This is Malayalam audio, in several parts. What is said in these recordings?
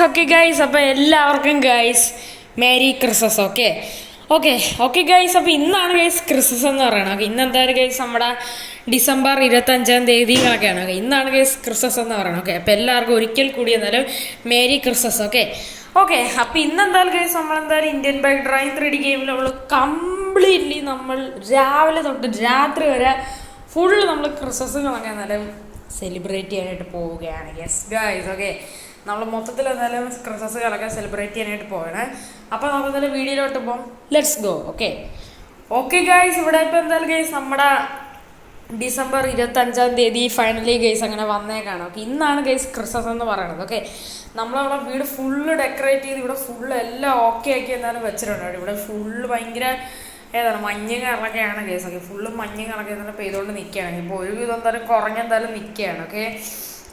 ഓക്കെ ഗൈസ്, അപ്പോൾ എല്ലാവർക്കും guys merry Christmas. Okay guys, അപ്പോൾ ഇന്നാണ് ഗൈസ് ക്രിസ്മസ് എന്ന് പറയുന്നത്. ഓക്കെ, ഇന്ന് എന്തായാലും ഗൈസ് നമ്മുടെ ഡിസംബർ 25-ാം തീയതികളൊക്കെയാണ്. ഇന്നാണ് ഗൈസ് ക്രിസ്മസ് എന്ന് പറയുന്നത്. ഓക്കെ, അപ്പോൾ എല്ലാവർക്കും ഒരിക്കൽ കൂടി എന്തായാലും മേരി ക്രിസ്മസ്. ഓക്കെ, അപ്പോൾ ഇന്നെന്തായാലും ഗൈസ് നമ്മളെന്തായാലും ഇന്ത്യൻ ബൈക്ക് ഡ്രൈവിംഗ് 3D ഗെയിമിൽ നമ്മൾ കംപ്ലീറ്റ്ലി നമ്മൾ രാവിലെ തൊട്ട് രാത്രി വരെ ഫുള്ള് നമ്മൾ ക്രിസ്മസുകളൊക്കെ എന്തായാലും സെലിബ്രേറ്റ് ചെയ്യാനായിട്ട് പോവുകയാണ്. യെസ് ഗൈസ്, ഓക്കെ, നമ്മൾ മൊത്തത്തിൽ എന്തായാലും ക്രിസ്മസുകളൊക്കെ സെലിബ്രേറ്റ് ചെയ്യാനായിട്ട് പോകണേ. അപ്പോൾ നമുക്ക് എന്തായാലും വീഡിയോയിലോട്ട് പോകാം. Let's go. ഓക്കെ ഗൈസ്, ഇവിടെ ഇപ്പോൾ എന്തായാലും ഗൈസ് നമ്മുടെ ഡിസംബർ 25-ാം തീയതി ഫൈനലി ഗൈസ് അങ്ങനെ വന്നേക്കാണ്. ഓക്കെ, ഇന്നാണ് ഗൈസ് ക്രിസ്മസ് എന്ന് പറയുന്നത്. ഓക്കെ, നമ്മളവിടെ വീട് ഫുള്ള് ഡെക്കറേറ്റ് ചെയ്ത് ഇവിടെ ഫുള്ള് എല്ലാം ഓക്കെ ആക്കി എന്തായാലും വെച്ചിട്ടുണ്ട്. ഇവിടെ ഫുള്ള് ഭയങ്കര മഞ്ഞ് കറൊക്കെയാണ് ഗൈസ്. ഓക്കെ, ഫുള്ള് മഞ്ഞ് കറക്കെ എന്തായാലും പെയ്തുകൊണ്ട് നിൽക്കുകയാണ്. ഇപ്പോൾ ഒരു വിധം എന്തായാലും കുറഞ്ഞെന്തായാലും നിൽക്കുകയാണ്. ഓക്കെ,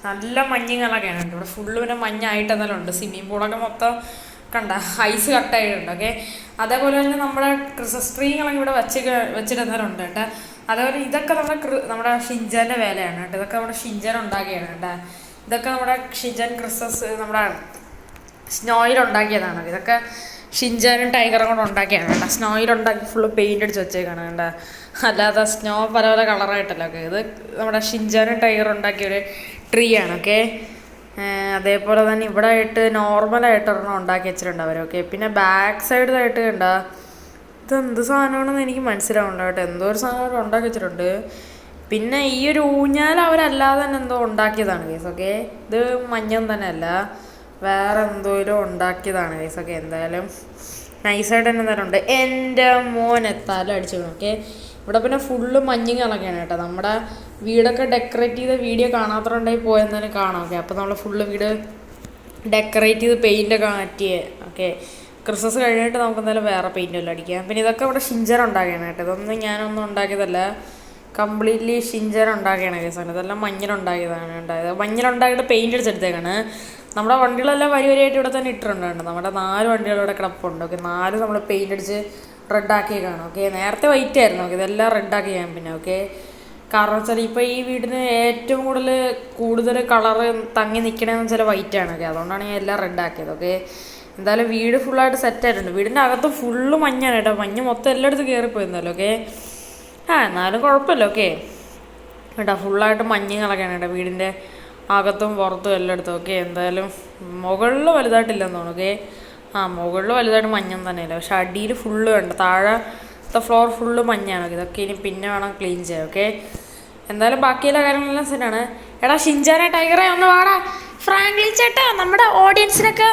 നല്ല മഞ്ഞ് കറൊക്കെയാണ് ഇവിടെ ഫുള്ള്. പിന്നെ മഞ്ഞായിട്ട് എന്തായാലും ഉണ്ട്. സ്വിമ്മിംഗ് പൂളൊക്കെ മൊത്തം കണ്ട ഐസ് കട്ടായിട്ടുണ്ട്. ഓക്കെ, അതേപോലെ തന്നെ നമ്മുടെ ക്രിസ്മസ് ട്രീകളൊക്കെ ഇവിടെ വെച്ചിട്ട് എന്തായാലും ഉണ്ട് കേട്ടോ. അതേപോലെ ഇതൊക്കെ നമ്മുടെ ഷിൻജാൻ്റെ വേലയാണ് കേട്ടോ. ഇതൊക്കെ നമ്മുടെ ഷിൻജാൻ ഉണ്ടാക്കിയാണ് കേട്ടോ. ഇതൊക്കെ നമ്മുടെ ഷിൻജാൻ ക്രിസ്മസ് നമ്മുടെ സ്നോയിൽ ഉണ്ടാക്കിയതാണ്. ഇതൊക്കെ ഷിൻജാനും ടൈഗറും കൂടെ ഉണ്ടാക്കിയാണ് കേട്ടോ. സ്നോയിൽ ഉണ്ടാക്കി ഫുള്ള് പെയിൻ്റ് അടിച്ച് വെച്ചേക്കാണ് കേട്ടോ. അല്ലാതെ സ്നോ പല പല കളറായിട്ടല്ല. ഓക്കെ, ഇത് നമ്മുടെ ഷിൻജാനും ടൈഗറും ഉണ്ടാക്കിയൊരു ട്രീ ആണ്. ഓക്കെ, അതേപോലെ തന്നെ ഇവിടെ ആയിട്ട് നോർമലായിട്ട് ഒരെണ്ണം ഉണ്ടാക്കി വെച്ചിട്ടുണ്ട് അവർ. ഓക്കെ, പിന്നെ ബാക്ക് സൈഡിലായിട്ട് കണ്ട ഇതെന്ത് സാധനമാണെന്ന് എനിക്ക് മനസ്സിലാവുന്നുണ്ട് കേട്ടോ. എന്തോ ഒരു സാധനം അവർ ഉണ്ടാക്കി വെച്ചിട്ടുണ്ട്. പിന്നെ ഈ ഒരു ഊഞ്ഞാൽ അവരല്ലാതെ തന്നെ എന്തോ ഉണ്ടാക്കിയതാണ് കേസ്. ഓക്കെ, ഇത് മഞ്ഞം തന്നെ അല്ല, വേറെ എന്തോരം ഉണ്ടാക്കിയതാണ് കേസ്. ഓക്കെ, എന്തായാലും നൈസായിട്ട് തന്നെ എന്തായാലും ഉണ്ട്. എൻ്റെ മോൻ എത്താലും അടിച്ചു. ഓക്കെ, ഇവിടെ പിന്നെ ഫുള്ള് മഞ്ഞുകളൊക്കെയാണ് കേട്ടോ. നമ്മുടെ വീടൊക്കെ ഡെക്കറേറ്റ് ചെയ്ത വീഡിയോ കാണാത്തതുകൊണ്ടായി പോയെന്നാലും കാണാം. ഓക്കെ, അപ്പോൾ നമ്മൾ ഫുള്ള് വീട് ഡെക്കറേറ്റ് ചെയ്ത് പെയിൻ്റൊക്കെ മാറ്റിയേ. ഓക്കെ, ക്രിസ്മസ് കഴിഞ്ഞിട്ട് നമുക്ക് എന്തായാലും വേറെ പെയിൻ്റെല്ലാം അടിക്കാം. പിന്നെ ഇതൊക്കെ ഇവിടെ ഷിൻജർ ഉണ്ടാക്കിയാണ് കേട്ടോ. ഇതൊന്നും ഞാനൊന്നും ഉണ്ടാക്കിയതല്ല, കംപ്ലീറ്റ്ലി ഷിൻജർ ഉണ്ടാക്കിയാണ് കേസാണ്. ഇതെല്ലാം മഞ്ഞളുണ്ടാക്കിയതാണ് ഉണ്ടായത്. മഞ്ഞളുണ്ടാക്കിയിട്ട് പെയിൻ്റ് അടിച്ചെടുത്തേക്കാണ്. നമ്മുടെ വണ്ടികളെല്ലാം വരിയായിട്ട് ഇവിടെ തന്നെ ഇട്ടിട്ടുണ്ട്. നമ്മുടെ 4 വണ്ടികൾ ഇവിടെ കിടപ്പുണ്ട്. ഓക്കെ, 4 നമ്മൾ പെയിൻ്റ് അടിച്ച് റെഡാക്കിയേക്കാണ്. ഓക്കെ, നേരത്തെ വൈറ്റ് ആയിരുന്നു. ഓക്കെ, ഇതെല്ലാം റെഡാക്കി ചെയ്യാൻ പിന്നെ. ഓക്കെ, കാരണം വെച്ചാൽ ഇപ്പോൾ ഈ വീടിന് ഏറ്റവും കൂടുതൽ കളറ് തങ്ങി നിൽക്കണമെന്ന് വെച്ചാൽ വൈറ്റാണ്. ഓക്കെ, അതുകൊണ്ടാണ് ഞാൻ എല്ലാം റെഡാക്കിയത്. ഓക്കെ, എന്തായാലും വീട് ഫുള്ളായിട്ട് സെറ്റായിട്ടുണ്ട്. വീടിൻ്റെ അകത്ത് ഫുള്ള് മഞ്ഞാണ് കേട്ടോ. മഞ്ഞ് മൊത്തം എല്ലായിടത്തും കയറിപ്പോയിരുന്നല്ലോ. ഓക്കെ, എന്നാലും കുഴപ്പമില്ല. ഓക്കെ കേട്ടോ, ഫുള്ളായിട്ട് മഞ്ഞുകളൊക്കെയാണ് കേട്ടോ വീടിൻ്റെ അകത്തും പുറത്തും എല്ലായിടത്തും. ഓക്കെ, എന്തായാലും മുകളിൽ വലുതായിട്ടില്ലെന്ന് തോന്നുന്നു. ഓക്കെ, മുകളിൽ വലുതായിട്ട് മഞ്ഞം തന്നെയല്ല, പക്ഷെ അടിയിൽ ഫുള്ള് വേണ്ട. താഴത്തെ ഫ്ലോർ ഫുള്ള് മഞ്ഞാണ്. ഇതൊക്കെ ഇനി പിന്നെ വേണം ക്ലീൻ ചെയ്യാൻ. ഓക്കെ, എന്തായാലും ബാക്കിയുള്ള കാര്യങ്ങളെല്ലാം സെറ്റാണ്. എടാ ഷിൻജാനെ ടൈഗറെ ഒന്ന് വാടാ. ഫ്രാങ്ക്ലിൻ ചേട്ടാ, നമ്മുടെ ഓഡിയൻസിനൊക്കെ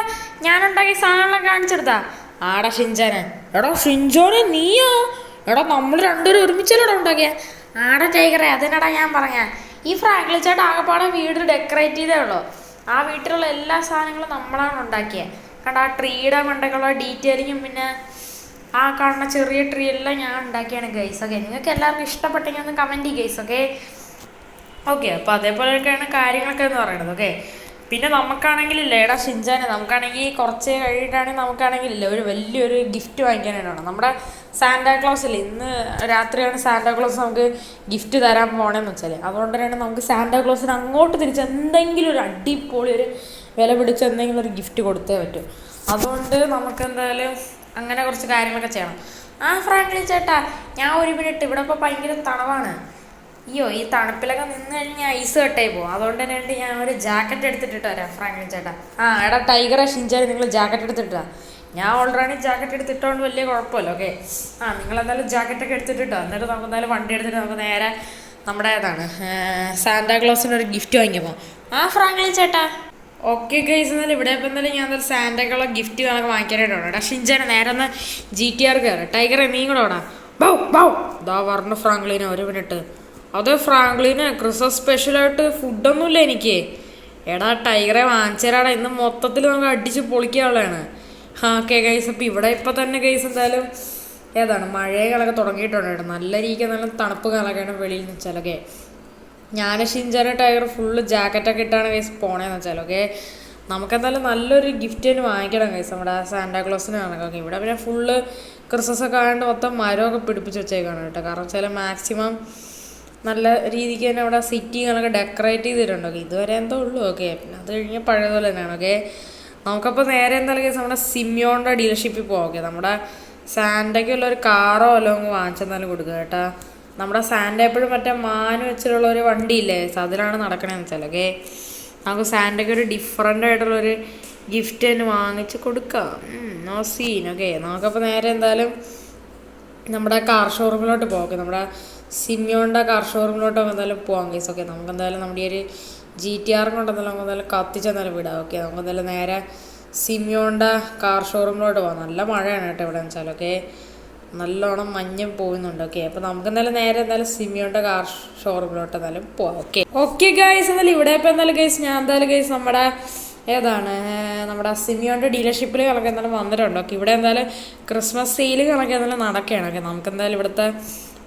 ഞാനുണ്ടാക്കിയ സാധനങ്ങളൊക്കെ കാണിച്ചെടുത്താ. ആടാ ഷിൻജാനെ. എടാ ഷിൻജോനെ നീയോ? എടാ നമ്മൾ രണ്ടുപേരും ഒരുമിച്ചല്ലോടാ ഉണ്ടാക്കിയ. ആടാ ടൈഗറെ, അതിനടാ ഞാൻ പറയാം. ഈ ഫ്രാങ്ക്ലിൻ ചേട്ടാ ആകെപ്പാടെ വീട് ഡെക്കറേറ്റ് ചെയ്തേ ഉള്ളൂ. ആ വീട്ടിലുള്ള എല്ലാ സാധനങ്ങളും നമ്മളാണ് ഉണ്ടാക്കിയത്. കണ്ട ആ ട്രീയുടെ മണ്ടക്കുള്ള ഡീറ്റെയിലിങ്ങും പിന്നെ ആ കാണുന്ന ചെറിയ ട്രീ എല്ലാം ഞാൻ ഉണ്ടാക്കിയാണ് ഗൈസ്. ഓക്കെ, നിങ്ങൾക്ക് എല്ലാവർക്കും ഇഷ്ടപ്പെട്ടെങ്കിൽ ഒന്ന് കമൻറ്റ് ചെയ്യും ഗൈസ്. ഓക്കെ, അപ്പോൾ അതേപോലെയൊക്കെയാണ് കാര്യങ്ങളൊക്കെ എന്ന് പറയുന്നത്. ഓക്കെ, പിന്നെ നമുക്കാണെങ്കിലില്ല എടാ ഷിൻജാനെ, നമുക്കാണെങ്കിൽ കുറച്ച് കഴിഞ്ഞിട്ടാണെങ്കിൽ നമുക്കാണെങ്കിലില്ല ഒരു വലിയൊരു ഗിഫ്റ്റ് വാങ്ങിക്കാനായിട്ടാണ്. നമ്മുടെ സാന്റാക്ലോസില്ലേ, ഇന്ന് രാത്രിയാണ് സാന്റാക്ലോസ് നമുക്ക് ഗിഫ്റ്റ് തരാൻ പോകണമെന്ന് വെച്ചാൽ. അതുകൊണ്ട് തന്നെയാണ് നമുക്ക് സാന്റാക്ലോസിന് അങ്ങോട്ട് തിരിച്ച് എന്തെങ്കിലും ഒരു അടിപൊളി ഒരു വില പിടിച്ച് എന്തെങ്കിലും ഒരു ഗിഫ്റ്റ് കൊടുത്തേ പറ്റും. അതുകൊണ്ട് നമുക്ക് എന്തായാലും അങ്ങനെ കുറച്ച് കാര്യങ്ങളൊക്കെ ചെയ്യണം. ഫ്രാങ്ക്ലിൻ ചേട്ടാ, ഞാൻ ഒരു മിനിറ്റ്, ഇവിടെ ഇപ്പോൾ ഭയങ്കര തണവാണ്. അയ്യോ, ഈ തണുപ്പിലൊക്കെ നിന്ന് കഴിഞ്ഞാൽ ഐസ് കട്ടായി പോകും. അതുകൊണ്ട് തന്നെ ഞാൻ ഒരു ജാക്കറ്റ് എടുത്തിട്ടിട്ട് വരാം ഫ്രാങ്ക്ലിൻ ചേട്ടാ. എടാ ടൈഗറെ ഷിൻജാനെ, നിങ്ങൾ ജാക്കറ്റ് എടുത്തിട്ടാ. ഞാൻ ഓൾറെഡി ജാക്കറ്റ് എടുത്തിട്ടോണ്ട് വലിയ കുഴപ്പമില്ല. ഓക്കെ, നിങ്ങൾ എന്തായാലും ജാക്കറ്റൊക്കെ എടുത്തിട്ടോ. എന്നിട്ട് നമുക്ക് എന്തായാലും വണ്ടി എടുത്തിട്ട് നമുക്ക് നേരെ നമ്മുടെ സാന്റാക്ലോസിനൊരു ഗിഫ്റ്റ് വാങ്ങിക്കുമ്പോൾ. ഫ്രാങ്ക്ലിൻ ചേട്ടാ. ഓക്കെ ഗൈസ്, എന്നാലും ഇവിടെ ഇപ്പോൾ എന്തായാലും ഞാൻ എന്തായാലും സാന്റാക്ലോസ് ഗിഫ്റ്റ് കണക്ക് വാങ്ങിക്കാനായിട്ടാണ്. എടാ ഷിൻജാനെ നേരെ ഒന്ന് GTR കയറി. ടൈഗറെ നീ കൂടെ ഓടാ. ഇതാ പറഞ്ഞു ഫ്രാങ്ക്ലിനെ, ഒരു മിനിറ്റ്. അത് ഫ്രാങ്ക്ലിന് ക്രിസ്മസ് സ്പെഷ്യലായിട്ട് ഫുഡൊന്നുമില്ല എനിക്ക്. എടാ ടൈഗറെ വാങ്ങിച്ചേരാടാ, ഇന്ന് മൊത്തത്തിൽ നമുക്ക് അടിച്ച് പൊളിക്കാനുള്ളതാണ്. ഓക്കെ ഗൈസ്, അപ്പോൾ ഇവിടെ ഇപ്പോൾ തന്നെ ഗൈസ് എന്തായാലും മഴകളൊക്കെ തുടങ്ങിയിട്ടുണ്ട് കേട്ടോ. നല്ല രീതിക്ക് നല്ല തണുപ്പ് കാലൊക്കെയാണ് വെളിയിൽ നിന്ന് വെച്ചാൽ. ഓക്കെ, ഞാൻ ഷിൻജാനെ ടൈഗർ ഫുള്ള് ജാക്കറ്റൊക്കെ ഇട്ടാണ് ഗൈസ് പോണേന്ന് വെച്ചാൽ. ഓക്കെ, നമുക്കെന്തായാലും നല്ലൊരു ഗിഫ്റ്റ് തന്നെ വാങ്ങിക്കണം ഗൈസ് നമ്മുടെ സാന്റാക്ലോസിന് കണക്ക്. ഓക്കെ, ഇവിടെ പിന്നെ ഫുള്ള് ക്രിസ്മസ് ഒക്കെ ആയതുകൊണ്ട് മൊത്തം മരമൊക്കെ പിടിപ്പിച്ച് വെച്ചേക്കാണ് കേട്ടോ. കാരണം വെച്ചാൽ മാക്സിമം നല്ല രീതിക്ക് തന്നെ അവിടെ സിറ്റിങ്ങളൊക്കെ ഡെക്കറേറ്റ് ചെയ്തിട്ടുണ്ട്. ഓക്കെ, ഇതുവരെ എന്തോ ഉള്ളൂ. ഓക്കെ, പിന്നെ അത് കഴിഞ്ഞാൽ പഴയതുപോലെ തന്നെയാണ്. ഓക്കെ, നമുക്കപ്പോൾ നേരെ എന്തായാലും കേസ് നമ്മുടെ സിമിയോണിൻ്റെ ഡീലർഷിപ്പിൽ പോകാം. ഓക്കെ, നമ്മുടെ സാൻഡയ്ക്കുള്ള ഒരു കാറോ വല്ലതും അങ്ങ് വാങ്ങിച്ചെന്നാലും കൊടുക്കുക കേട്ടാ. നമ്മുടെ സാൻഡ എപ്പോഴും മറ്റേ മാന് വെച്ചിട്ടുള്ള ഒരു വണ്ടിയില്ലേ, അതിലാണ് നടക്കണേന്ന് വെച്ചാൽ. ഓക്കെ, നമുക്ക് സാൻഡയ്ക്ക് ഒരു ഡിഫറെൻ്റ് ആയിട്ടുള്ളൊരു ഗിഫ്റ്റ് തന്നെ വാങ്ങിച്ച് കൊടുക്കാം. No scene. ഓക്കെ, നമുക്കപ്പോൾ നേരെ എന്തായാലും നമ്മുടെ കാർ ഷോറൂമിലോട്ട് പോകാം. ഓക്കെ, നമ്മുടെ സിമിയോണിൻ്റെ കാർ ഷോറൂമിലോട്ട് എന്തായാലും പോകാം കേസ്. ഓക്കെ, നമുക്ക് എന്തായാലും നമ്മുടെ ഈ ഒരു GTR കൊണ്ടെന്നാലും നമുക്ക് എന്തായാലും കത്തിച്ചെന്നാലും വിടാം. ഓക്കെ, നമുക്ക് എന്തായാലും നേരെ സിമിയോണിൻ്റെ കാർ ഷോറൂമിലോട്ട് പോകാം. നല്ല മഴയാണ് കേട്ടോ ഇവിടെ വെച്ചാൽ. ഓക്കെ, നല്ലോണം മഞ്ഞും പോകുന്നുണ്ട്. ഓക്കെ, അപ്പോൾ നമുക്ക് എന്തായാലും നേരെ എന്തായാലും സിമിയോണിൻ്റെ കാർ ഷോറൂമിലോട്ട് എന്തായാലും പോവാം. ഓക്കെ ഗൈസ്, എന്നാലും ഇവിടെ ഇപ്പോൾ എന്തായാലും ഗൈസ് ഞാൻ എന്തായാലും ഗൈസ് നമ്മുടെ നമ്മുടെ സിമിയോണിൻ്റെ ഡീലർഷിപ്പിൽ കണക്ക് എന്തായാലും വന്നിട്ടുണ്ട്. ഓക്കെ, ഇവിടെ എന്തായാലും ക്രിസ്മസ് സെയിൽ കണക്ക് എന്തായാലും നടക്കുകയാണ്. ഓക്കെ, നമുക്ക് എന്തായാലും ഇവിടുത്തെ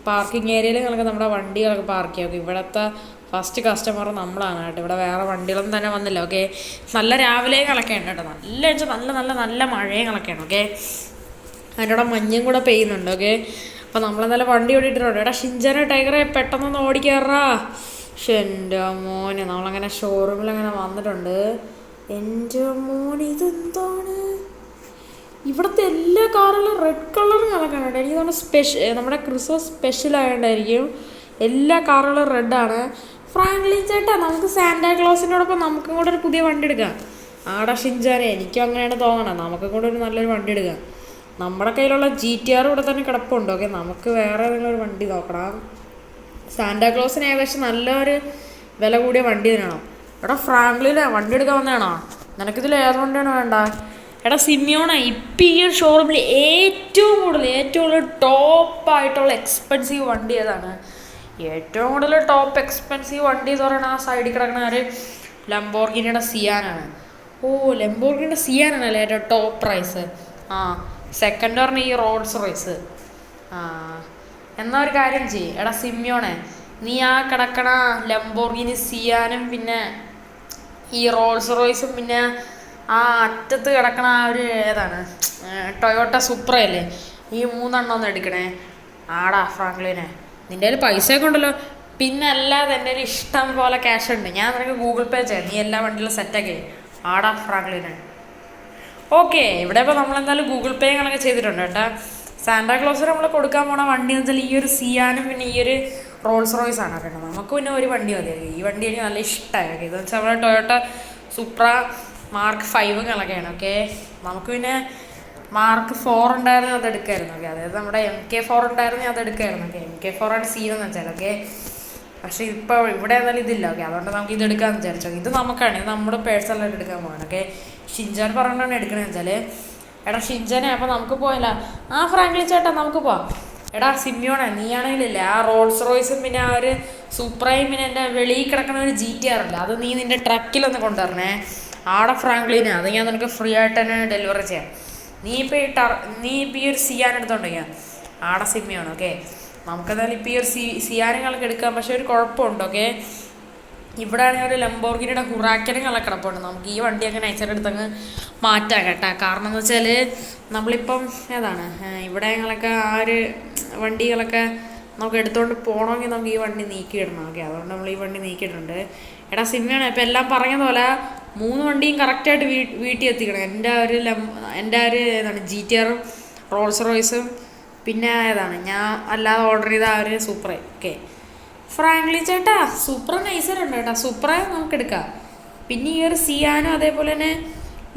പാർക്കിംഗ് ഏരിയയിൽ കണക്ക് നമ്മുടെ വണ്ടികളൊക്കെ പാർക്ക് ചെയ്യാം. ഓക്കെ, ഇവിടുത്തെ ഫസ്റ്റ് കസ്റ്റമർ നമ്മളാണ് കേട്ടോ. ഇവിടെ വേറെ വണ്ടികളൊന്നും തന്നെ വന്നില്ല. ഓക്കെ, നല്ല രാവിലെ കണക്കാണ് കേട്ടോ. നല്ല വെച്ചാൽ നല്ല നല്ല നല്ല മഴയും കണക്കാണ്. ഓക്കെ, അതിൻ്റെ കൂടെ മഞ്ഞും കൂടെ പെയ്യുന്നുണ്ട്. ഓക്കെ, അപ്പോൾ നമ്മളെന്തായാലും വണ്ടി ഓടിയിട്ടുണ്ട്. എടാ ഷിൻചാനെ ടൈഗറെ പെട്ടെന്നൊന്ന് ഓടിക്കാറാ. പക്ഷെ എൻ്റെ മോനെ നമ്മളങ്ങനെ ഷോറൂമിൽ അങ്ങനെ വന്നിട്ടുണ്ട്. എൻ്റെ മോനെ ഇതെന്താണ് ഇവിടുത്തെ എല്ലാ കാറുകളും റെഡ് കളർ കണക്കാണ് കേട്ടോ. എനിക്ക് തോന്നുന്നു നമ്മുടെ ക്രിസ്മസ് സ്പെഷ്യൽ ആയതുകൊണ്ടായിരിക്കും എല്ലാ കാറുകളും റെഡാണ്. ഫ്രാങ്ക്ലിൻ ചേട്ടാ, നമുക്ക് സാന്റാക്ലോസിനോടൊപ്പം നമുക്കും കൂടെ ഒരു പുതിയ വണ്ടി എടുക്കാം. ആടാ ഷിൻചാനെ, എനിക്കും അങ്ങനെയാണ് തോന്നണം. നമുക്കും കൂടെ ഒരു നല്ലൊരു വണ്ടി എടുക്കാം. നമ്മുടെ കയ്യിലുള്ള GTR ഇവിടെ തന്നെ കിടപ്പുണ്ട്. ഓക്കെ, നമുക്ക് വേറെ ഏതെങ്കിലും ഒരു വണ്ടി നോക്കണം. സാന്റാക്ലോസിന് ഏകദേശം നല്ലൊരു വില കൂടിയ വണ്ടി തന്നെയാണോ? എടാ ഫ്രാങ്ക്ലിനെ വണ്ടി എടുക്കാൻ വന്നതാണോ? നിനക്കിതിൽ ഏത് വണ്ടിയാണ് വേണ്ട? എടാ സിമിയോണ, ഇപ്പം ഈ ഒരു ഷോറൂമിൽ ഏറ്റവും കൂടുതൽ ടോപ്പായിട്ടുള്ള എക്സ്പെൻസീവ് വണ്ടി ഏതാണ്? ഏറ്റവും കൂടുതൽ ടോപ്പ് എക്സ്പെൻസീവ് വണ്ടി എന്ന് പറയുന്നത് ആ സൈഡിൽ കിടക്കുന്ന ഒരു ലംബോർഗിനിയുടെ സിയാനാണ്. ഓ, ലംബോർഗിനിയുടെ സിയാനാണല്ലേ ഏറ്റവും ടോപ്പ് പ്രൈസ്. സെക്കൻഡ് പറഞ്ഞ ഈ റോൾസ് റോയ്സ്. എന്നാ ഒരു കാര്യം ചെയ്യ് എടാ സിമിയോണെ, നീ ആ കിടക്കണ ലംബോർഗിനി സിയാനും പിന്നെ ഈ റോൾസ് റോയ്സും പിന്നെ ആ അറ്റത്ത് കിടക്കണ ആ ഒരു ഏതാണ് ടൊയോട്ട സുപ്രയല്ലേ, ഈ 3 ഒന്ന് എടുക്കണേ. ആടാ ഫ്രാങ്ക്ലിനെ, നിൻ്റെ കയ്യിൽ പൈസയൊക്കെ ഉണ്ടല്ലോ. പിന്നെ അല്ലാതെ എൻ്റെ ഒരു ഇഷ്ടം പോലെ ക്യാഷ് ഉണ്ട്. ഞാൻ നിനക്ക് ഗൂഗിൾ പേ ചെയ്യാം. നീ എല്ലാ വണ്ടിയിലും സെറ്റാക്കി. ആടാ ഫ്രാങ്ക്ലിനെ. ഓക്കെ, ഇവിടെ ഇപ്പോൾ നമ്മളെന്തായാലും ഗൂഗിൾ പേ കണക്കെ ചെയ്തിട്ടുണ്ട് കേട്ടോ. സാന്റാക്ലോസിന് നമ്മൾ കൊടുക്കാൻ പോണ വണ്ടി എന്ന് വെച്ചാൽ ഈ ഒരു സിയാനും പിന്നെ ഈ ഒരു റോൾസ് റോയ്സ് ആണ് കേട്ടോ. നമുക്ക് പിന്നെ ഒരു വണ്ടി മതിയായി. ഈ വണ്ടി എനിക്ക് നല്ല ഇഷ്ടമായി. ഓക്കെ, ഇതെന്ന് വെച്ചാൽ നമ്മുടെ ടൊയോട്ട സുപ്ര Mark 5 കണക്കാണ്. ഓക്കെ, നമുക്ക് പിന്നെ Mark 4 ഉണ്ടായിരുന്നു, അത് എടുക്കായിരുന്നു. ഓക്കെ, അതായത് നമ്മുടെ MK4 ഉണ്ടായിരുന്നു, അത് എടുക്കായിരുന്നു. ഓക്കെ, MK4 ആണ് സീനെന്ന് വെച്ചാൽ. ഓക്കെ, പക്ഷേ ഇപ്പോൾ ഇവിടെ എന്നാലും ഇതില്ല. ഓക്കെ, അതുകൊണ്ട് നമുക്ക് ഇത് എടുക്കാമെന്ന് വിചാരിച്ചോ. ഇത് നമുക്കാണ്, ഇത് നമ്മുടെ പേഴ്സണലായിട്ട് എടുക്കാൻ പോകണം. ഓക്കെ, ഷിൻചാൻ പറഞ്ഞിട്ടാണ് എടുക്കണമെന്ന് വെച്ചാൽ. എടാ ഷിൻചാനെ, അപ്പോൾ നമുക്ക് പോയല്ല. ഫ്രാങ്ക്ലിൻ ചേട്ടാ നമുക്ക് പോവാം. എടാ സിമിയോണെ, നീ ആണെങ്കിലില്ലേ ആ റോൾസ് റോയ്സും പിന്നെ ആ ഒരു സൂപ്രയും പിന്നെ എൻ്റെ വെളിയിൽ കിടക്കുന്ന ഒരു GTR ഇല്ല, അത് നീ നിൻ്റെ ട്രക്കിലൊന്ന് കൊണ്ടുവരണേ. ആടെ ഫ്രാങ്ക്ലിനെ, അത് ഞാൻ നിനക്ക് ഫ്രീ ആയിട്ട് തന്നെ ഡെലിവറി ചെയ്യാം. നീ ഇപ്പോൾ ഈ ഒരു സിയാൻ എടുത്തോണ്ടിരിക്കുക. ആടെ സിമിയോണ്. ഓക്കെ, നമുക്കെന്തായാലും ഇപ്പോൾ ഈ ഒരു സിയാനുകളൊക്കെ എടുക്കാം. പക്ഷേ ഒരു കുഴപ്പമുണ്ട്. ഓക്കെ, ഇവിടെ ആണെങ്കിൽ ഒരു ലംബോർഗിനിയുടെ ഹുറാക്കനുകളൊക്കെ കിടപ്പുണ്ട്. നമുക്ക് ഈ വണ്ടി അങ്ങനെ അയച്ചെടുത്തങ്ങ് മാറ്റാം കേട്ടോ. കാരണം എന്ന് വെച്ചാൽ നമ്മളിപ്പം ഏതാണ് ഇവിടെ ഞങ്ങളൊക്കെ ആ ഒരു വണ്ടികളൊക്കെ നമുക്ക് എടുത്തുകൊണ്ട് പോകണമെങ്കിൽ നമുക്ക് ഈ വണ്ടി നീക്കിയിടണം. ഓക്കെ, അതുകൊണ്ട് നമ്മൾ ഈ വണ്ടി നീക്കിയിട്ടുണ്ട്. എടാ സിമിയാണ്, ഇപ്പം എല്ലാം പറഞ്ഞതുപോലെ 3 വണ്ടിയും കറക്റ്റായിട്ട് വീട്ടിൽ എത്തിക്കണം. എൻ്റെ ഒരു ഏതാണ് GTRും റോൾസ് റോയ്സും പിന്നെ ഏതാണ് ഞാൻ അല്ലാതെ ഓർഡർ ചെയ്ത ആ ഒരു സൂപ്ര. ഓക്കെ ഫ്രാങ്ക്ലിൻ ചേട്ടാ, സൂപ്ര നൈസറുണ്ട് കേട്ടോ. സൂപ്ര നമുക്ക് എടുക്കാം. പിന്നെ ഈ ഒരു സിയാനും അതേപോലെ തന്നെ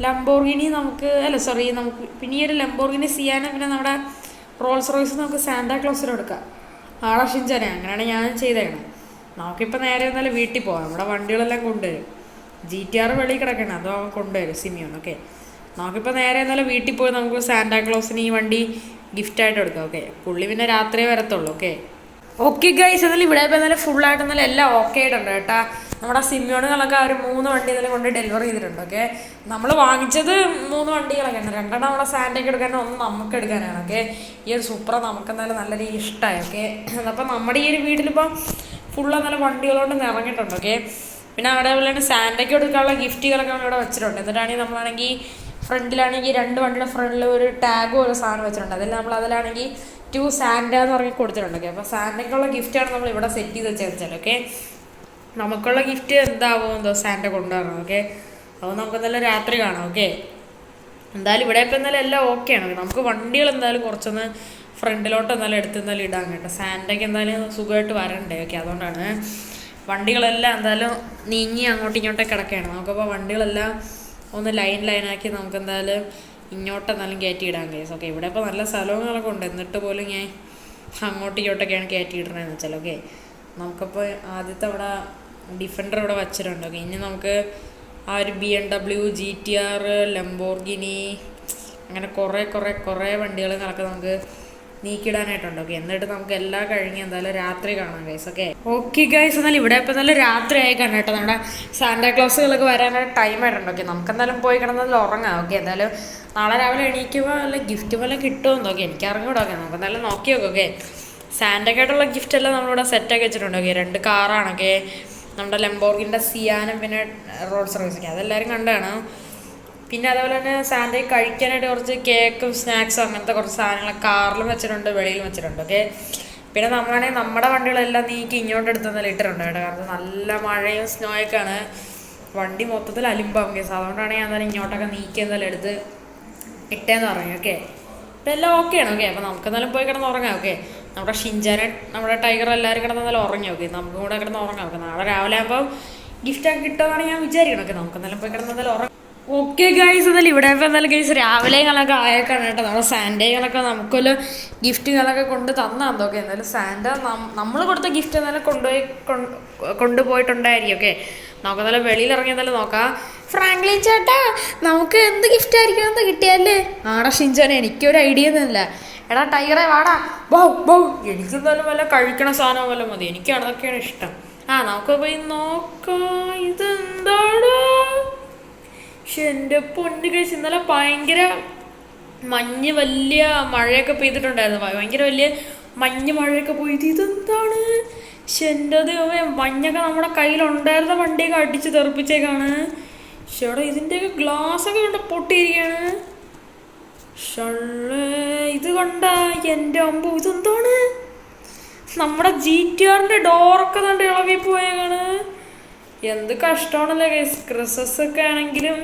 ലംബോർഗിനി നമുക്ക് പിന്നെ ഈ ഒരു ലംബോർഗിനി സിയാനും പിന്നെ നമ്മുടെ റോൾസ് റോയ്സ് നമുക്ക് സാന്റാക്ലോസിനും എടുക്കാം. ആളെ ഷിൻചാനെ, അങ്ങനെയാണ് ഞാൻ ചെയ്തേക്കണം. നമുക്കിപ്പോൾ നേരെ എന്നാലും വീട്ടിൽ പോകാം. നമ്മുടെ വണ്ടികളെല്ലാം കൊണ്ടുവരും. GTR വെളിയിൽ കിടക്കണം, അതോ കൊണ്ടുവരും സിമിയോൺ. ഓക്കെ, നമുക്കിപ്പോൾ നേരെ എന്നാലും വീട്ടിൽ പോയി നമുക്ക് സാന്റാക്ലോസിന് ഈ വണ്ടി ഗിഫ്റ്റായിട്ട് എടുക്കാം. ഓക്കെ, പുള്ളി പിന്നെ രാത്രിയേ വരത്തുള്ളൂ. ഓക്കെ ഗൈസ്, എന്നാലും ഇവിടെ ഇപ്പോൾ എന്നാലും ഫുള്ളായിട്ട് എന്നാലും എല്ലാം ഓക്കെ ആയിട്ടുണ്ട് കേട്ടോ. നമ്മുടെ സിമിയോണുകളൊക്കെ ഒരു 3 വണ്ടി ഇതിൽ കൊണ്ട് ഡെലിവറി ചെയ്തിട്ടുണ്ട്. ഓക്കെ, നമ്മൾ വാങ്ങിച്ചത് 3 വണ്ടികളൊക്കെയാണ്. 2 നമ്മുടെ സാൻഡയ്ക്ക് എടുക്കാനും 1 നമുക്ക് എടുക്കാനാണ്. ഓക്കെ, ഈ ഒരു സൂപ്പർ നമുക്ക് എന്തായാലും നല്ല രീതിയിൽ ഇഷ്ടമായി. ഓക്കെ, അപ്പോൾ നമ്മുടെ ഈ ഒരു വീട്ടിലിപ്പോൾ ഫുള്ള് നല്ല വണ്ടികളോണ്ട് നിറഞ്ഞിട്ടുണ്ട്. ഓക്കെ, പിന്നെ അതേപോലെ തന്നെ സാൻഡയ്ക്ക് എടുക്കാനുള്ള ഗിഫ്റ്റുകളൊക്കെ നമ്മളിവിടെ വെച്ചിട്ടുണ്ട്. എന്നിട്ടാണെങ്കിൽ നമ്മളാണെങ്കിൽ ഫ്രണ്ടിലാണെങ്കിൽ 2 വണ്ടിയുടെ ഫ്രണ്ടിൽ ഒരു ടാഗും ഒരു സാധനം വെച്ചിട്ടുണ്ട്. അതിലാണെങ്കിൽ ടു സാൻഡ എന്ന് പറഞ്ഞ് കൊടുത്തിട്ടുണ്ട്. ഓക്കെ, അപ്പോൾ സാൻഡയ്ക്കുള്ള ഗിഫ്റ്റാണ് നമ്മൾ ഇവിടെ സെറ്റ് ചെയ്ത് വെച്ചാൽ. ഓക്കെ, നമുക്കുള്ള ഗിഫ്റ്റ് എന്താവും സാൻഡ കൊണ്ടുവരണം. ഓക്കെ, അപ്പോൾ നമുക്ക് നല്ല രാത്രി കാണാം. ഓക്കെ. എന്തായാലും ഇവിടെ ഇപ്പം എന്തായാലും എല്ലാം ഓക്കെയാണ്. നമുക്ക് വണ്ടികൾ എന്തായാലും കുറച്ചൊന്ന് ഫ്രണ്ടിലോട്ട് എന്തായാലും എടുത്ത് എന്തായാലും ഇടാൻ കേട്ടോ. സാൻഡയ്ക്ക് എന്തായാലും സുഖമായിട്ട് വരണ്ടേ. ഓക്കെ, അതുകൊണ്ടാണ് വണ്ടികളെല്ലാം എന്തായാലും നീങ്ങി അങ്ങോട്ടും ഇങ്ങോട്ടൊക്കെ കിടക്കുകയാണ്. നമുക്കപ്പോൾ വണ്ടികളെല്ലാം ഒന്ന് ലൈനാക്കി നമുക്ക് എന്തായാലും ഇങ്ങോട്ടെന്നാലും കയറ്റി ഇടാൻ കേസ്. ഓക്കെ, ഇവിടെ ഇപ്പോൾ നല്ല സ്ഥലങ്ങളൊക്കെ ഉണ്ട്, എന്നിട്ട് പോലും ഞാൻ അങ്ങോട്ടും ഇങ്ങോട്ടൊക്കെയാണ് കയറ്റി ഇടണതെന്ന് വെച്ചാൽ. ഓക്കെ, നമുക്കപ്പോൾ ആദ്യത്തെ അവിടെ ഡിഫൻഡർ ഇവിടെ വച്ചിട്ടുണ്ട്. ഓക്കെ, ഇനി നമുക്ക് ആ ഒരു BMW, GTR, ലംബോർഗിനി അങ്ങനെ കുറേ വണ്ടികളൊക്കെ നമുക്ക് നീക്കിടാനായിട്ടുണ്ട്. ഓക്കെ, എന്നിട്ട് നമുക്ക് എല്ലാം കഴിഞ്ഞ് എന്തായാലും രാത്രി കാണാം ഗൈസ്. ഓക്കെ ഗൈസ്, എന്നാലും ഇവിടെ ഇപ്പം നല്ല രാത്രി ആയി കാണാം കേട്ടോ. നമ്മുടെ സാന്റാക്ലോസുകളൊക്കെ വരാനായിട്ട് ടൈം ആയിട്ടുണ്ട്. ഓക്കെ, നമുക്ക് എന്തായാലും പോയി കിടന്നതിൽ ഉറങ്ങാം. ഓക്കെ, എന്തായാലും നാളെ രാവിലെ എണീക്കുമ്പോൾ അല്ല ഗിഫ്റ്റ് പോലെ കിട്ടുമെന്ന് നോക്കി എനിക്ക് അറിഞ്ഞൂടെ. ഓക്കെ, നമുക്ക് എന്തായാലും നോക്കി നോക്കാം. ഓക്കെ, സാന്റയ്ക്കായിട്ടുള്ള ഗിഫ്റ്റ് എല്ലാം നമ്മളിവിടെ സെറ്റാക്കി വെച്ചിട്ടുണ്ട്. ഓക്കെ, 2 കാറാണൊക്കെ, നമ്മുടെ ലംബോർഗിൻ്റെ സിയാനും പിന്നെ റോൾസ് റോയ്സൊക്കെ അതെല്ലാവരും കണ്ടാണ്. പിന്നെ അതേപോലെ തന്നെ സാൻഡേക്ക് കഴിക്കാനായിട്ട് കുറച്ച് കേക്കും സ്നാക്സും അങ്ങനത്തെ കുറച്ച് സാധനങ്ങൾ കാറിലും വെച്ചിട്ടുണ്ട്, വെളിയിലും വെച്ചിട്ടുണ്ട്. ഓക്കെ, പിന്നെ നമ്മളാണെങ്കിൽ നമ്മുടെ വണ്ടികളെല്ലാം നീക്കി ഇങ്ങോട്ട് എടുത്തെന്നാൽ ഇട്ടിട്ടുണ്ട് കേട്ടോ. കാരണം നല്ല മഴയും സ്നോയൊക്കെയാണ്, വണ്ടി മൊത്തത്തിൽ അലിമ്പാവും കേസ്. അതുകൊണ്ടാണ് ഞാൻ എന്തായാലും ഇങ്ങോട്ടൊക്കെ നീക്കി എന്തായാലും എടുത്ത് ഇട്ടേന്ന് പറഞ്ഞു. ഓക്കെ, ഇപ്പം എല്ലാം ഓക്കെയാണ്. ഓക്കെ, അപ്പോൾ നമുക്ക് എന്തായാലും പോയി കിടന്ന് ഉറങ്ങാം. ഓക്കെ, നമ്മുടെ ഷിൻജാനെ നമ്മുടെ ടൈഗർ എല്ലാവരും കിടന്നെന്നാലും ഉറങ്ങി. ഓക്കെ, നമുക്കും കൂടെ കിടന്ന് ഉറങ്ങാം. ഓക്കെ, നാളെ രാവിലെ ആകുമ്പോൾ ഗിഫ്റ്റൊക്കെ കിട്ടുമെന്നാണ് ഞാൻ വിചാരിക്കണം. ഓക്കെ, നമുക്ക് എന്തായാലും പോയി കിടന്നെന്നാലും ഉറങ്ങാം. ഓക്കെ ഗൈസ്, എന്നാലും ഇവിടെ ഇപ്പോൾ എന്തായാലും ഗൈസ് രാവിലെകളൊക്കെ ആയേക്കാണ് കേട്ടോ. നമ്മുടെ സാൻഡേകളൊക്കെ നമുക്കൊരു ഗിഫ്റ്റുകളൊക്കെ കൊണ്ട് തന്നാന്ന്. ഓക്കെ, എന്തായാലും സാൻഡ നമ്മൾ കൊടുത്ത ഗിഫ്റ്റ് എന്തായാലും കൊണ്ടുപോയിട്ടുണ്ടായിരിക്കും. ഓക്കെ, നമുക്ക് എന്തായാലും വെളിയിൽ ഇറങ്ങി എന്തായാലും നോക്കാം. ഫ്രാങ്ക്ലിൻ ചേട്ടാ, നമുക്ക് എന്ത് ഗിഫ്റ്റ് ആയിരിക്കും എന്ന് കിട്ടിയല്ലേ? ആടാ ഷിൻജാനെ, എനിക്കൊരു ഐഡിയ ഒന്നുമില്ല. എടാ ടൈഗറെ വാടാ, എനിക്കെന്തായാലും വല്ല കഴിക്കണ സാധനം വല്ല മതി, എനിക്ക് അതൊക്കെയാണ് ഇഷ്ടം. നമുക്ക് പോയി നോക്കാം. ഇതെന്താടാ? പക്ഷെ എൻ്റെ പൊന്നു കഴിച്ച് ഇന്നലെ ഭയങ്കര വലിയ മഴയൊക്കെ പെയ്തിട്ടുണ്ടായിരുന്നു. ഭയങ്കര വലിയ മഴയൊക്കെ പോയിട്ട് ഇതെന്താണ്? പക്ഷെ എൻ്റെ മഞ്ഞൊക്കെ നമ്മുടെ കയ്യിലുണ്ടായിരുന്ന വണ്ടിയൊക്കെ അടിച്ച് തെറിപ്പിച്ചേക്കാണ്. പക്ഷെ അവിടെ ഇതിൻ്റെയൊക്കെ ഗ്ലാസ്സൊക്കെ കണ്ട പൊട്ടിയിരിക്കുകയാണ്. ഇത് കണ്ട എൻ്റെ അമ്പു, ഇതെന്താണ്? നമ്മുടെ GTRൻ്റെ ഡോറൊക്കെ കണ്ട് ഇളകി പോയേക്കാണ്. എന്ത് കഷ്ടമാണല്ലേ കേസ്. ക്രിസ്മസ് ഒക്കെ ആണെങ്കിലും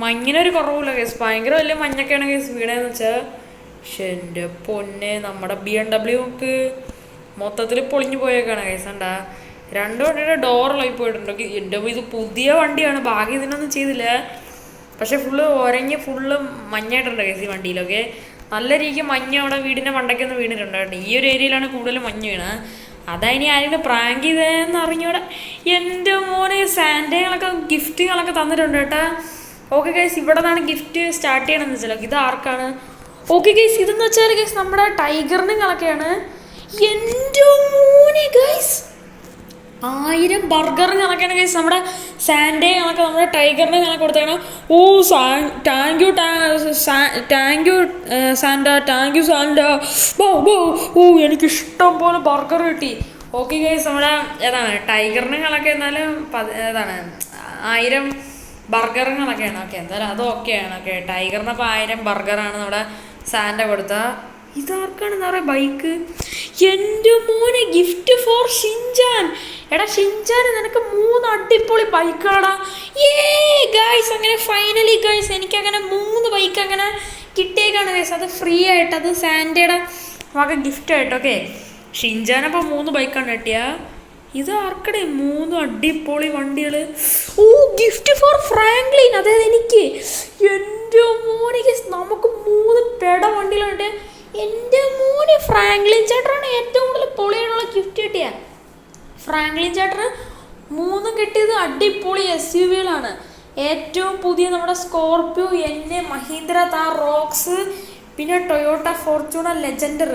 മഞ്ഞിനൊരു കുറവില്ല കേസ്. ഭയങ്കര വലിയ മഞ്ഞൊക്കെയാണ് കേസ് വീണേന്ന് വെച്ചാൽ. പക്ഷെ എൻ്റെ പൊന്നെ, നമ്മുടെ BMW മൊത്തത്തിൽ പൊളിഞ്ഞു പോയേക്കാണ് കേസ്. ഉണ്ടാ 2 വണ്ടിയുടെ ഡോറിലായി പോയിട്ടുണ്ട്. എൻ്റെ ഇത് പുതിയ വണ്ടിയാണ്, ഭാഗ്യം ഇതിനൊന്നും ചെയ്തില്ല. പക്ഷെ ഫുള്ള് മഞ്ഞായിട്ടുണ്ട് കേസ് ഈ വണ്ടിയിലൊക്കെ. നല്ല രീതിക്ക് മഞ്ഞ് അവിടെ വീടിൻ്റെ മണ്ടയ്ക്കൊന്ന് വീണിട്ടുണ്ട് കേട്ടോ. ഈ ഒരു ഏരിയയിലാണ് കൂടുതൽ മഞ്ഞ് വീണത്. അതതിനി ആരെങ്കിലും പ്രാങ്ക് ചെയ്തതെന്ന് അറിഞ്ഞൂടെ. എൻ്റെ മോനെ സാൻഡേകളൊക്കെ ഗിഫ്റ്റുകളൊക്കെ തന്നിട്ടുണ്ട് കേട്ടോ. ഓക്കെ ഗൈസ്, ഇവിടെ നിന്നാണ് ഗിഫ്റ്റ് സ്റ്റാർട്ട് ചെയ്യണമെന്ന് വെച്ചാൽ. ഇത് ആർക്കാണ്? ഓക്കെ ഗൈസ്, ഇതെന്ന് വെച്ചാൽ ഗൈസ് നമ്മുടെ ടൈഗറിനുകളൊക്കെയാണ്. എൻ്റെ മോനെ ഗൈസ്, 1000 ബർഗറിനൊക്കെയാണ് ഗൈസ് നമ്മുടെ സാൻഡേ കണക്ക് നമ്മുടെ ടൈഗറിന് കണക്ക് കൊടുത്തേക്കണം. Thank you Santa, thank you Santa. എനിക്ക് ഇഷ്ടം പോലെ ബർഗർ കിട്ടി. ഓക്കെ ഗൈസ്, നമ്മുടെ ടൈഗറിന് കണക്ക് എന്നാലും 1000 ബർഗറുകളൊക്കെയാണ്. ഓക്കെ, എന്തായാലും അത് ഓക്കെയാണ്. ഓക്കെ, ടൈഗറിന് അപ്പോൾ 1000 ബർഗറാണ് നമ്മുടെ സാൻഡ കൊടുത്ത. ഇതാർക്കാണെന്ന് പറയാം ബൈക്ക്. എൻ്റെ മോനെ, ഗിഫ്റ്റ് ഫോർ ഷിൻജാൻ. എടാ ഷിൻജാൻ, നിനക്ക് 3 അടിപൊളി ബൈക്കുകളാടാ. ഗൈസ്, അങ്ങനെ ഫൈനലി ഗൈസ് എനിക്കങ്ങനെ 3 ബൈക്ക് അങ്ങനെ കിട്ടിയേക്കാണ് ഗൈസ്. അത് ഫ്രീ ആയിട്ട്, അത് സാൻഡയുടെ വക ഗിഫ്റ്റ് ആയിട്ട്. ഓക്കെ, ഷിൻജാനപ്പോൾ 3 ബൈക്കാണ് കിട്ടിയ. ഇത് ആർക്കടെ 3 അടിപൊളി വണ്ടികൾ. ഗിഫ്റ്റ് ഫോർ ഫ്രാങ്ക്ലിൻ, അതായത് എനിക്ക്. എൻ്റെ മോനെ ഗൈസ്, നമുക്ക് 3 പെട വണ്ടികളുണ്ട്. എൻ്റെ മോന് ഫ്രാങ്ക്ലിൻ ചേട്ടനാണ് ഏറ്റവും കൂടുതൽ പൊളിയായിട്ടുള്ള ഗിഫ്റ്റ് കിട്ടിയ. ഫ്രാങ്ക്ലിൻ ചേട്ടന് 3 കിട്ടിയത് അടിപൊളി SUVകളാണ്. ഏറ്റവും പുതിയ നമ്മുടെ സ്കോർപിയോ, മഹീന്ദ്ര താർ റോക്സ്, പിന്നെ ടൊയോട്ട ഫോർച്യൂണർ ലെജൻഡർ.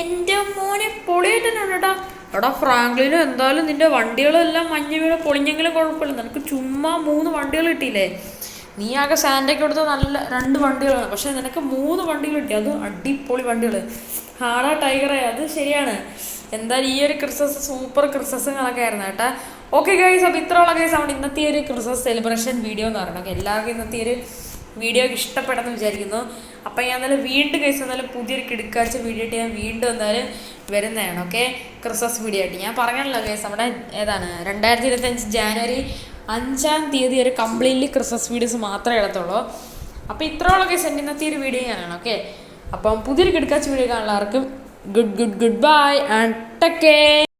എൻ്റെ മോനെ പൊളിയായിട്ട് തന്നെ ഉണ്ട് കേട്ടോ. എടാ ഫ്രാങ്ക്ലിന്, എന്തായാലും നിൻ്റെ വണ്ടികളെല്ലാം മഞ്ഞ് വീണ് പൊളിഞ്ഞെങ്കിലും കുഴപ്പമില്ല. നിനക്ക് ചുമ്മാ 3 വണ്ടികൾ കിട്ടിയില്ലേ? നീ ആകെ സാൻഡയ്ക്ക് കൊടുത്ത നല്ല 2 വണ്ടികളാണ്, പക്ഷെ നിനക്ക് 3 വണ്ടികൾ കിട്ടി. അതും അടിപൊളി വണ്ടികൾ. ഹാടാ ടൈഗറെ, അത് ശരിയാണ്. എന്തായാലും ഈ ഒരു ക്രിസ്മസ് സൂപ്പർ ക്രിസ്മസുകളൊക്കെ ആയിരുന്നു കേട്ടോ. ഓക്കെ ഗൈസ്, അപ്പോൾ ഇത്രയുള്ള ഗൈസ് നമ്മുടെ ഇന്നത്തെ ഒരു ക്രിസ്മസ് സെലിബ്രേഷൻ വീഡിയോ എന്ന് പറയുന്നത്. എല്ലാവർക്കും ഇന്നത്തെ ഒരു വീഡിയോ വിഷ്ടപ്പെടുമെന്ന് വിചാരിക്കുന്നു. അപ്പോൾ ഞാൻ എന്തായാലും വീണ്ടും ഗൈസ് എന്തായാലും പുതിയൊരു കിടുക്കാഴ്ച വീഡിയോ ആയിട്ട് ഞാൻ വീണ്ടും എന്തായാലും വരുന്നതാണ്. ഓക്കെ, ക്രിസ്മസ് വീഡിയോ ആയിട്ട് ഞാൻ പറഞ്ഞല്ലോ ഗൈസ്, നമ്മുടെ 2025 ജാനുവരി 5-ാം തീയതി ഒരു കംപ്ലീറ്റ്ലി ക്രിസ്മസ് വീഡിയോസ് മാത്രമേ എടുത്തുള്ളൂ. അപ്പോൾ ഇത്രയുള്ള ഗൈസ് എൻ്റെ ഇന്നത്തെ ഒരു വീഡിയോ ഞാനാണ്. ഓക്കെ, അപ്പം പുതിയൊരു കിടക്കാച്ച വീഡിയോ കാണുന്നവർക്കും good bye and take care.